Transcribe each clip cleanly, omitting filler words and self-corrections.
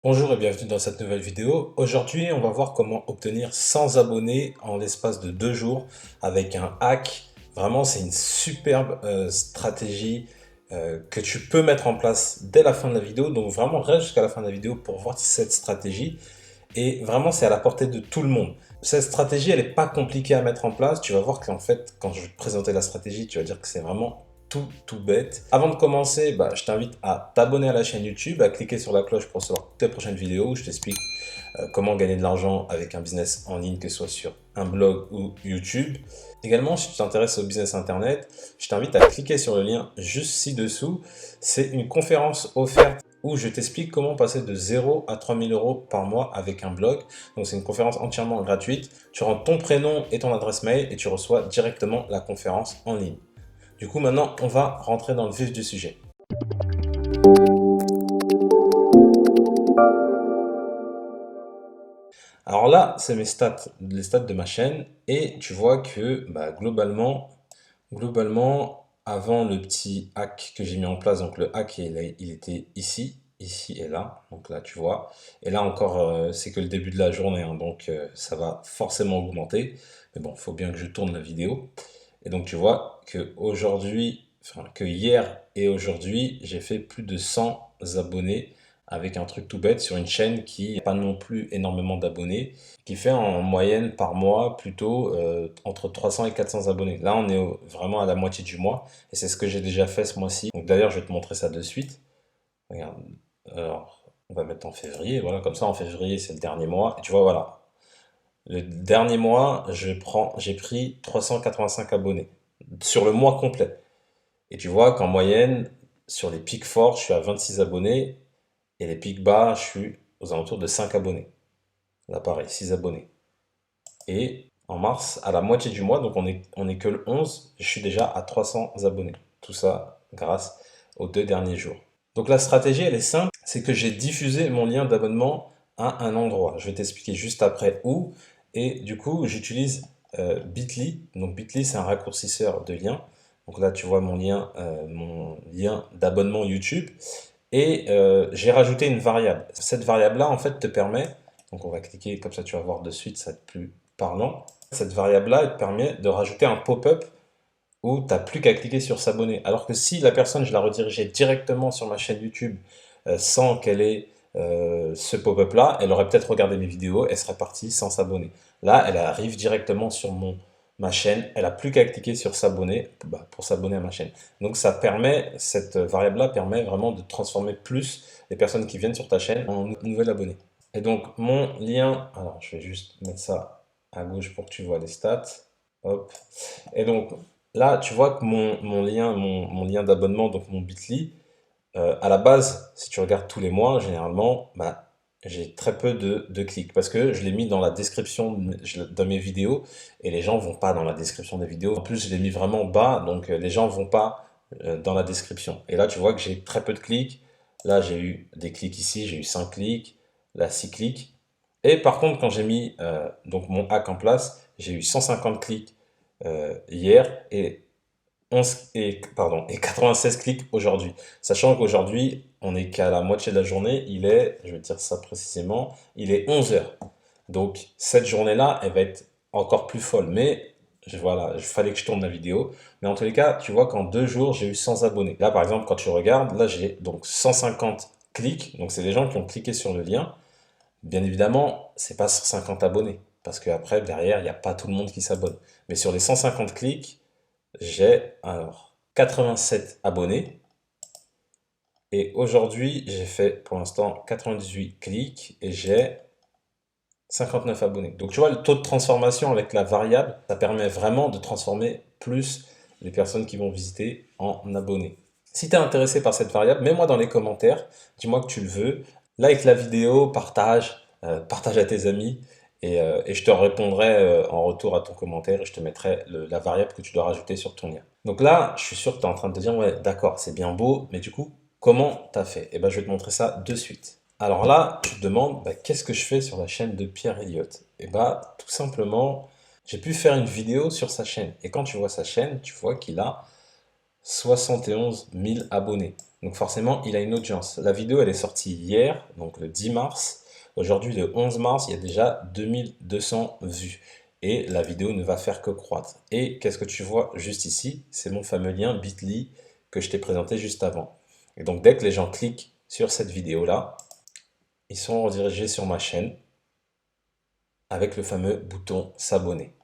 Bonjour et bienvenue dans cette nouvelle vidéo. Aujourd'hui, on va voir comment obtenir 100 abonnés en l'espace de 2 jours avec un hack. Vraiment, c'est une superbe stratégie que tu peux mettre en place dès la fin de la vidéo. Donc vraiment, reste jusqu'à la fin de la vidéo pour voir cette stratégie. Et vraiment, c'est à la portée de tout le monde. Cette stratégie, elle n'est pas compliquée à mettre en place. Tu vas voir qu'en fait, quand je vais te présenter la stratégie, tu vas dire que c'est vraiment tout bête. Avant de commencer, je t'invite à t'abonner à la chaîne YouTube, à cliquer sur la cloche pour recevoir toutes les prochaines vidéos où je t'explique comment gagner de l'argent avec un business en ligne, que ce soit sur un blog ou YouTube. Également, si tu t'intéresses au business internet, je t'invite à cliquer sur le lien juste ci-dessous. C'est une conférence offerte où je t'explique comment passer de 0 à 3000 euros par mois avec un blog. Donc c'est une conférence entièrement gratuite. Tu rentres ton prénom et ton adresse mail et tu reçois directement la conférence en ligne. Du coup, maintenant, on va rentrer dans le vif du sujet. Alors là, c'est mes stats, les stats de ma chaîne. Et tu vois que globalement, avant le petit hack que j'ai mis en place, donc le hack, il était ici et là. Donc là, tu vois. Et là encore, c'est que le début de la journée, hein, donc ça va forcément augmenter. Mais bon, il faut bien que je tourne la vidéo. Et donc tu vois que aujourd'hui, enfin que hier et aujourd'hui, j'ai fait plus de 100 abonnés avec un truc tout bête sur une chaîne qui n'a pas non plus énormément d'abonnés, qui fait en moyenne par mois plutôt entre 300 et 400 abonnés. Là, on est vraiment à la moitié du mois et c'est ce que j'ai déjà fait ce mois-ci. Donc d'ailleurs, je vais te montrer ça de suite. Regarde, alors on va mettre en février, voilà, comme ça en février c'est le dernier mois. Et tu vois, voilà, le dernier mois, j'ai pris 385 abonnés sur le mois complet. Et tu vois qu'en moyenne, sur les pics forts, je suis à 26 abonnés et les pics bas, je suis aux alentours de 5 abonnés. Là, pareil, 6 abonnés. Et en mars, à la moitié du mois, donc on est que le 11, je suis déjà à 300 abonnés. Tout ça grâce aux 2 derniers jours. Donc la stratégie, elle est simple, c'est que j'ai diffusé mon lien d'abonnement à un endroit. Je vais t'expliquer juste après où. Et du coup, j'utilise Bitly. Donc Bitly, c'est un raccourcisseur de liens. Donc là, tu vois mon lien d'abonnement YouTube. Et j'ai rajouté une variable. Cette variable-là, en fait, te permet, donc on va cliquer, comme ça tu vas voir de suite, ça va être plus parlant. Cette variable-là, elle te permet de rajouter un pop-up où tu n'as plus qu'à cliquer sur s'abonner. Alors que si la personne, je la redirigeais directement sur ma chaîne YouTube sans qu'elle ait ce pop-up là, elle aurait peut-être regardé mes vidéos, elle serait partie sans s'abonner. Là, elle arrive directement sur ma chaîne, elle n'a plus qu'à cliquer sur s'abonner pour s'abonner à ma chaîne. Donc ça permet, cette variable-là permet vraiment de transformer plus les personnes qui viennent sur ta chaîne en nouvel abonné. Et donc mon lien, alors je vais juste mettre ça à gauche pour que tu vois les stats. Hop. Et donc là, tu vois que mon lien d'abonnement, donc mon Bitly, à la base, si tu regardes tous les mois, généralement, j'ai très peu de clics parce que je l'ai mis dans la description de mes vidéos et les gens vont pas dans la description des vidéos. En plus, je l'ai mis vraiment bas, donc les gens vont pas dans la description. Et là, tu vois que j'ai très peu de clics. Là, j'ai eu des clics ici, j'ai eu 5 clics, là 6 clics. Et par contre, quand j'ai mis donc mon hack en place, j'ai eu 150 clics hier et 96 clics aujourd'hui. Sachant qu'aujourd'hui, on n'est qu'à la moitié de la journée, je vais te dire ça précisément, il est 11 heures. Donc cette journée-là, elle va être encore plus folle. Mais voilà, il fallait que je tourne la vidéo. Mais en tous les cas, tu vois qu'en 2 jours, j'ai eu 100 abonnés. Là, par exemple, quand tu regardes, là, j'ai donc 150 clics. Donc c'est des gens qui ont cliqué sur le lien. Bien évidemment, c'est pas 150 abonnés. Parce qu'après, derrière, il n'y a pas tout le monde qui s'abonne. Mais sur les 150 clics, j'ai alors 87 abonnés et aujourd'hui j'ai fait pour l'instant 98 clics et j'ai 59 abonnés. Donc tu vois, le taux de transformation avec la variable, ça permet vraiment de transformer plus les personnes qui vont visiter en abonnés. Si tu es intéressé par cette variable, mets-moi dans les commentaires, dis-moi que tu le veux, like la vidéo, partage à tes amis et je te répondrai en retour à ton commentaire et je te mettrai la variable que tu dois rajouter sur ton lien. Donc là, je suis sûr que tu es en train de te dire, ouais, d'accord, c'est bien beau, mais du coup, comment tu as fait? Eh ben, je vais te montrer ça de suite. Alors là, tu te demandes, qu'est-ce que je fais sur la chaîne de Pierre Elliott? Et tout simplement, j'ai pu faire une vidéo sur sa chaîne. Et quand tu vois sa chaîne, tu vois qu'il a 71 000 abonnés. Donc forcément, il a une audience. La vidéo, elle est sortie hier, donc le 10 mars. Aujourd'hui, le 11 mars, il y a déjà 2200 vues. Et la vidéo ne va faire que croître. Et qu'est-ce que tu vois juste ici? C'est mon fameux lien Bitly que je t'ai présenté juste avant. Et donc, dès que les gens cliquent sur cette vidéo-là, ils sont redirigés sur ma chaîne avec le fameux bouton s'abonner.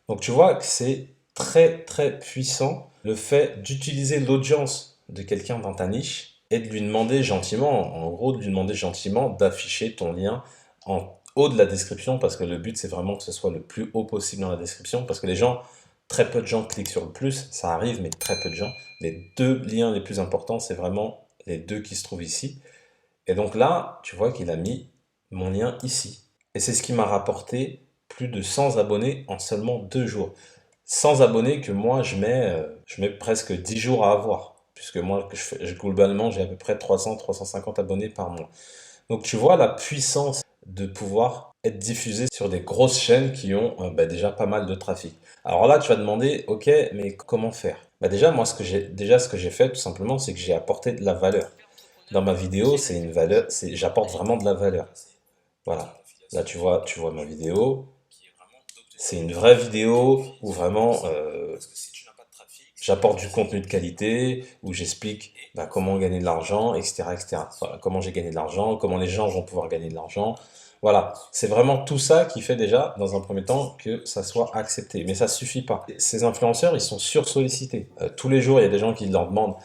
Donc, tu vois que c'est très, très puissant le fait d'utiliser l'audience de quelqu'un dans ta niche et de lui demander gentiment, en gros, de lui demander gentiment d'afficher ton lien en haut de la description parce que le but, c'est vraiment que ce soit le plus haut possible dans la description parce que les gens, très peu de gens cliquent sur le plus, ça arrive, mais très peu de gens. Les deux liens les plus importants, c'est vraiment les deux qui se trouvent ici. Et donc là, tu vois qu'il a mis mon lien ici. Et c'est ce qui m'a rapporté plus de 100 abonnés en seulement 2 jours. 100 abonnés que moi, je mets presque 10 jours à avoir. Puisque moi, globalement, j'ai à peu près 300-350 abonnés par mois. Donc tu vois la puissance de pouvoir être diffusé sur des grosses chaînes qui ont déjà pas mal de trafic. Alors là, tu vas demander, ok, mais comment faire? Déjà, moi, ce que j'ai fait, tout simplement, c'est que j'ai apporté de la valeur. Dans ma vidéo, c'est une valeur, j'apporte vraiment de la valeur. Voilà. Là, tu vois ma vidéo. C'est une vraie vidéo où vraiment j'apporte du contenu de qualité, où j'explique comment gagner de l'argent, etc., etc. Voilà, comment j'ai gagné de l'argent, comment les gens vont pouvoir gagner de l'argent. Voilà, c'est vraiment tout ça qui fait déjà, dans un premier temps, que ça soit accepté. Mais ça suffit pas. Ces influenceurs, ils sont sursollicités. Tous les jours, il y a des gens qui leur demandent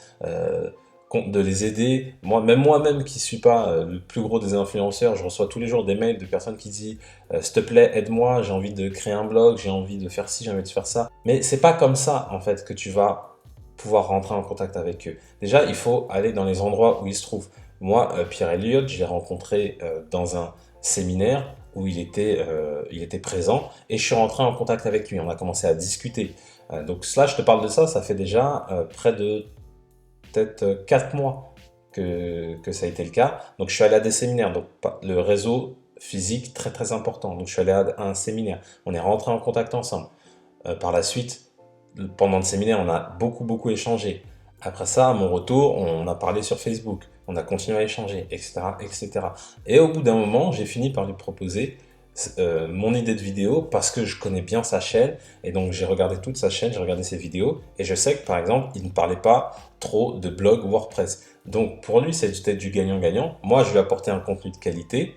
de les aider. Même moi-même qui suis pas le plus gros des influenceurs, je reçois tous les jours des mails de personnes qui disent s'il te plaît, aide-moi, j'ai envie de créer un blog, j'ai envie de faire ci, j'ai envie de faire ça. Mais c'est pas comme ça en fait que tu vas pouvoir rentrer en contact avec eux. Déjà, il faut aller dans les endroits où ils se trouvent. Moi, Pierre Elliott, je l'ai rencontré dans un séminaire où il était présent et je suis rentré en contact avec lui. On a commencé à discuter. Donc là, je te parle de ça, ça fait déjà près de peut-être 4 mois que ça a été le cas. Donc je suis allé à des séminaires, donc le réseau physique très très important. Donc je suis allé à un séminaire, on est rentré en contact ensemble. Par la suite, pendant le séminaire, on a beaucoup échangé. Après ça, à mon retour, on a parlé sur Facebook, on a continué à échanger, etc. etc. Et au bout d'un moment, j'ai fini par lui proposer mon idée de vidéo parce que je connais bien sa chaîne et donc j'ai regardé toute sa chaîne, j'ai regardé ses vidéos et je sais que par exemple il ne parlait pas trop de blog WordPress. Donc pour lui c'était du gagnant-gagnant. Moi je lui apportais un contenu de qualité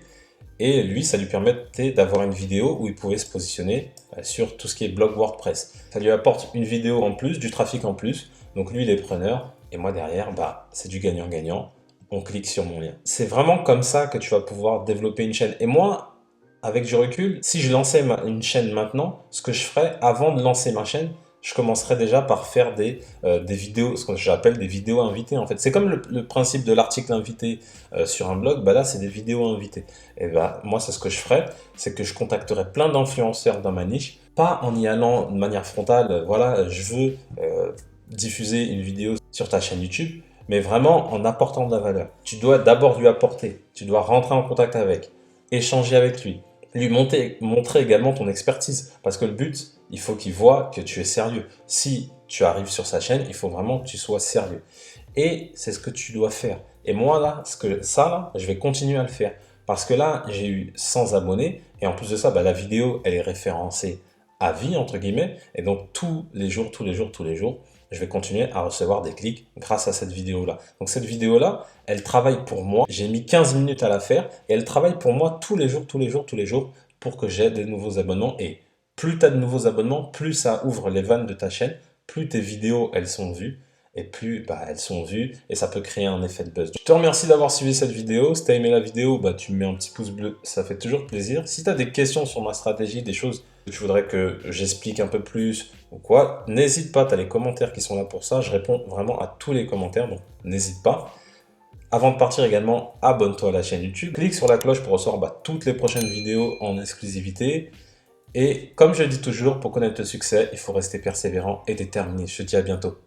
et lui ça lui permettait d'avoir une vidéo où il pouvait se positionner sur tout ce qui est blog WordPress. Ça lui apporte une vidéo en plus, du trafic en plus, donc lui il est preneur et moi derrière c'est du gagnant-gagnant. On clique sur mon lien. C'est vraiment comme ça que tu vas pouvoir développer une chaîne. Et moi, avec du recul, si je lançais une chaîne maintenant, ce que je ferais avant de lancer ma chaîne, je commencerais déjà par faire des vidéos, ce que j'appelle des vidéos invitées en fait. C'est comme le principe de l'article invité sur un blog, là c'est des vidéos invitées. Et moi c'est ce que je ferais, c'est que je contacterais plein d'influenceurs dans ma niche, pas en y allant de manière frontale, voilà je veux diffuser une vidéo sur ta chaîne YouTube, mais vraiment en apportant de la valeur. Tu dois d'abord lui apporter, tu dois rentrer en contact avec, échanger avec lui, lui montrer également ton expertise. Parce que le but, il faut qu'il voit que tu es sérieux. Si tu arrives sur sa chaîne, il faut vraiment que tu sois sérieux. Et c'est ce que tu dois faire. Et moi, là, je vais continuer à le faire. Parce que là, j'ai eu 100 abonnés. Et en plus de ça, la vidéo, elle est référencée à vie, entre guillemets. Et donc, tous les jours, je vais continuer à recevoir des clics grâce à cette vidéo-là. Donc cette vidéo-là, elle travaille pour moi. J'ai mis 15 minutes à la faire et elle travaille pour moi tous les jours pour que j'ai des nouveaux abonnements. Et plus tu as de nouveaux abonnements, plus ça ouvre les vannes de ta chaîne, plus tes vidéos, elles sont vues. Et plus elles sont vues et ça peut créer un effet de buzz. Je te remercie d'avoir suivi cette vidéo. Si tu as aimé la vidéo, tu me mets un petit pouce bleu, ça fait toujours plaisir. Si tu as des questions sur ma stratégie, des choses que tu voudrais que j'explique un peu plus ou quoi, n'hésite pas, tu as les commentaires qui sont là pour ça. Je réponds vraiment à tous les commentaires, donc n'hésite pas. Avant de partir également, abonne-toi à la chaîne YouTube. Clique sur la cloche pour recevoir toutes les prochaines vidéos en exclusivité. Et comme je le dis toujours, pour connaître le succès, il faut rester persévérant et déterminé. Je te dis à bientôt.